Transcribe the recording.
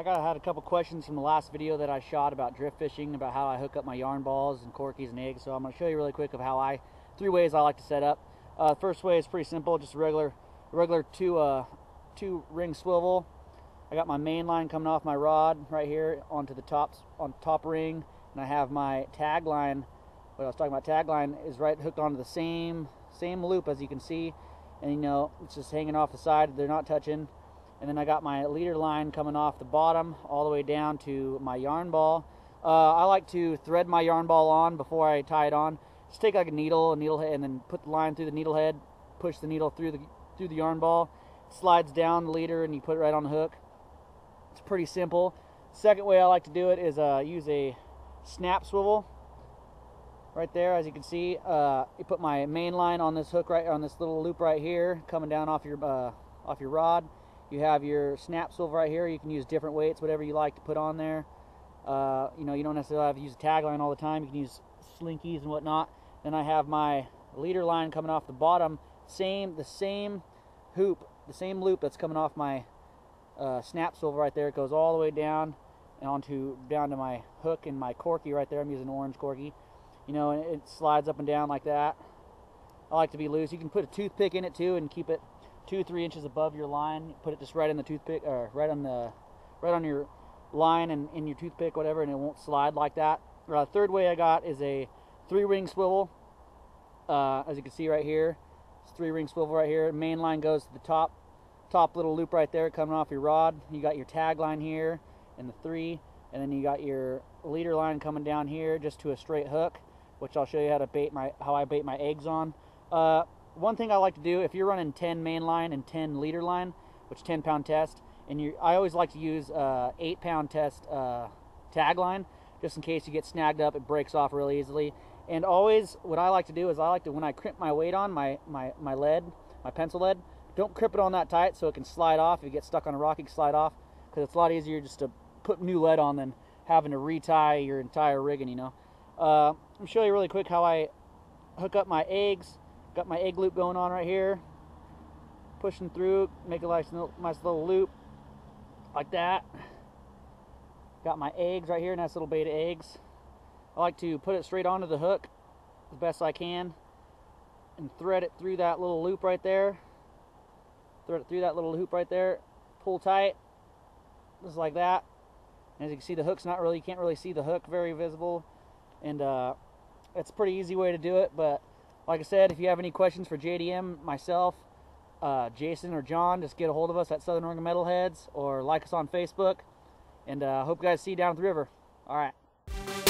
had a couple questions from the last video that I shot about drift fishing, about how I hook up my yarn balls and corkies and eggs. So I'm going to show you really quick of how three ways I like to set up. First way is pretty simple, just a regular two ring swivel. I got my main line coming off my rod right here onto the top ring, and I have my tag line. What I was talking about, tag line is right hooked onto the same loop, as you can see, and you know it's just hanging off the side. They're not touching. And then I got my leader line coming off the bottom all the way down to my yarn ball. I like to thread my yarn ball on before I tie it on. Just take like a needle head, and then put the line through the needle head, push the needle through the yarn ball. It slides down the leader, and you put it right on the hook. It's pretty simple. Second way I like to do it is use a snap swivel. Right there, as you can see, you put my main line on this hook, right on this little loop right here, coming down off your rod. You have your snap swivel right here. You can use different weights, whatever you like to put on there. You know, you don't necessarily have to use a tag line all the time. You can use slinkies and whatnot. Then I have my leader line coming off the bottom. The same hoop, the same loop that's coming off my snap swivel right there. It goes all the way down and down to my hook and my corky right there. I'm using an orange corky. You know, and it slides up and down like that. I like to be loose. You can put a toothpick in it too and keep it 2-3 inches above your line. Put it just right in the toothpick, or right on your line and in your toothpick, whatever, and it won't slide like that. Third way I got is a 3-ring swivel. As you can see right here, it's 3-ring swivel right here. Main line goes to the top little loop right there coming off your rod. You got your tag line here and the 3, and then you got your leader line coming down here just to a straight hook, which I'll show you how I bait my eggs on. One thing I like to do, if you're running 10 main line and 10 leader line, which 10-pound test, and I always like to use 8-pound test tag line, just in case you get snagged up, it breaks off really easily. And always, what I like to do is when I crimp my weight on my pencil lead, don't crip it on that tight so it can slide off. If you get stuck on a rock, it can slide off, because it's a lot easier just to put new lead on than having to retie your entire rigging, you know. I'm going to show you really quick how I hook up my eggs. Got my egg loop going on right here, pushing through, make a nice little loop like that. Got my eggs right here, nice little beta eggs. I like to put it straight onto the hook as best I can and thread it through that little loop right there. Thread it through that little hoop right there, pull tight, just like that. And as you can see, the hook's you can't really see the hook very visible, and it's a pretty easy way to do it. But like I said, if you have any questions for JDM, myself, Jason, or John, just get a hold of us at Southern Oregon Metalheads, or like us on Facebook. And hope you guys see you down at the river. All right.